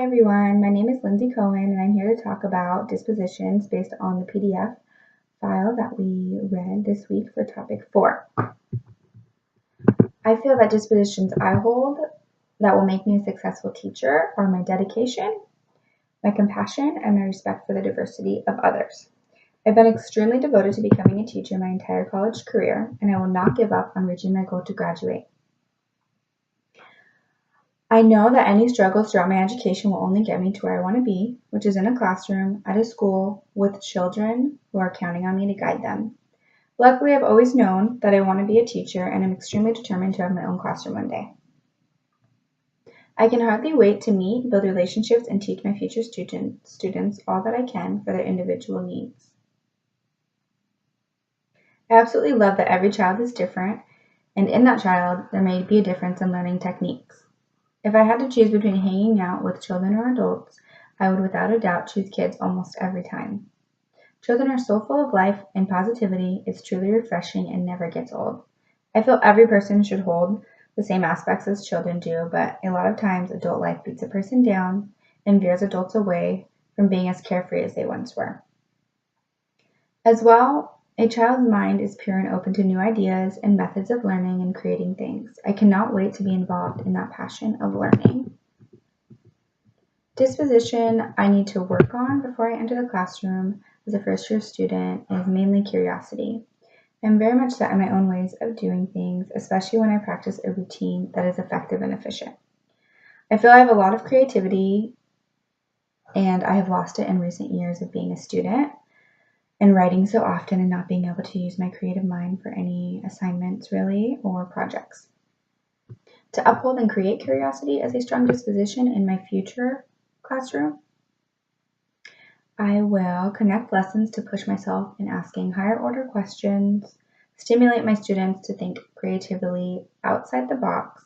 everyone, my name is Lindsay Cohen and I'm here to talk about dispositions based on the PDF file that we read this week for topic 4. I feel that dispositions I hold that will make me a successful teacher are my dedication, my compassion, and my respect for the diversity of others. I've been extremely devoted to becoming a teacher my entire college career, and I will not give up on reaching my goal to graduate. I know that any struggles throughout my education will only get me to where I want to be, which is in a classroom, at a school, with children who are counting on me to guide them. Luckily, I've always known that I want to be a teacher, and I'm extremely determined to have my own classroom one day. I can hardly wait to meet, build relationships, and teach my future students all that I can for their individual needs. I absolutely love that every child is different, and in that child, there may be a difference in learning techniques. If I had to choose between hanging out with children or adults, I would without a doubt choose kids almost every time. Children are so full of life and positivity, it's truly refreshing and never gets old. I feel every person should hold the same aspects as children do, but a lot of times adult life beats a person down and veers adults away from being as carefree as they once were. As well, a child's mind is pure and open to new ideas and methods of learning and creating things. I cannot wait to be involved in that passion of learning. Disposition I need to work on before I enter the classroom as a first-year student is mainly curiosity. I'm very much set in my own ways of doing things, especially when I practice a routine that is effective and efficient. I feel I have a lot of creativity, and I have lost it in recent years of being a student and writing so often and not being able to use my creative mind for any assignments really or projects. To uphold and create curiosity as a strong disposition in my future classroom, I will connect lessons to push myself in asking higher order questions, stimulate my students to think creatively outside the box,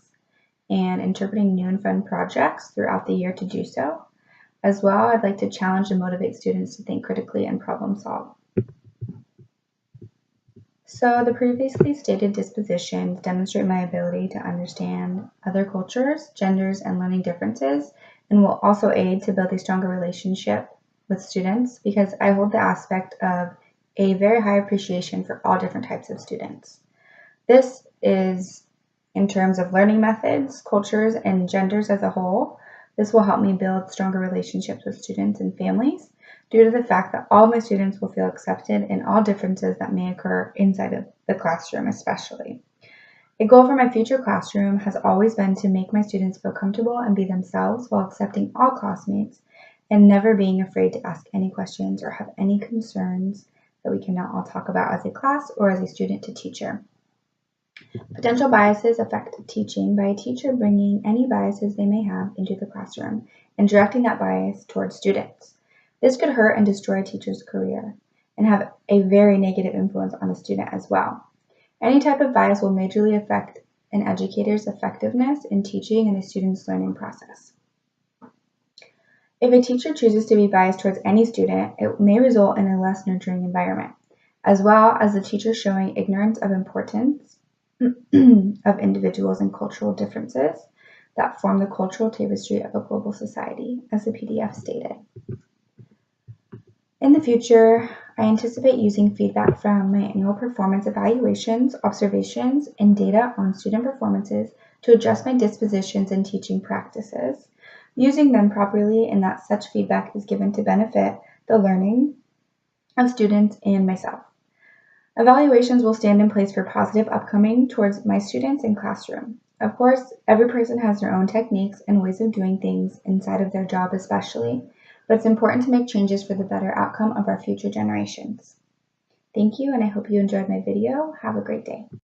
and interpreting new and fun projects throughout the year to do so. As well, I'd like to challenge and motivate students to think critically and problem solve. So the previously stated dispositions demonstrate my ability to understand other cultures, genders, and learning differences, and will also aid to build a stronger relationship with students because I hold the aspect of a very high appreciation for all different types of students. This is in terms of learning methods, cultures, and genders as a whole. This will help me build stronger relationships with students and families due to the fact that all my students will feel accepted in all differences that may occur inside of the classroom especially. A goal for my future classroom has always been to make my students feel comfortable and be themselves while accepting all classmates and never being afraid to ask any questions or have any concerns that we cannot all talk about as a class or as a student to teacher. Potential biases affect teaching by a teacher bringing any biases they may have into the classroom and directing that bias towards students. This could hurt and destroy a teacher's career and have a very negative influence on the student as well. Any type of bias will majorly affect an educator's effectiveness in teaching and a student's learning process. If a teacher chooses to be biased towards any student, it may result in a less nurturing environment, as well as the teacher showing ignorance of importance of individuals and cultural differences that form the cultural tapestry of a global society, as the PDF stated. In the future, I anticipate using feedback from my annual performance evaluations, observations, and data on student performances to adjust my dispositions and teaching practices, using them properly and that such feedback is given to benefit the learning of students and myself. Evaluations will stand in place for positive upcoming towards my students and classroom. Of course, every person has their own techniques and ways of doing things inside of their job especially, but it's important to make changes for the better outcome of our future generations. Thank you, and I hope you enjoyed my video. Have a great day.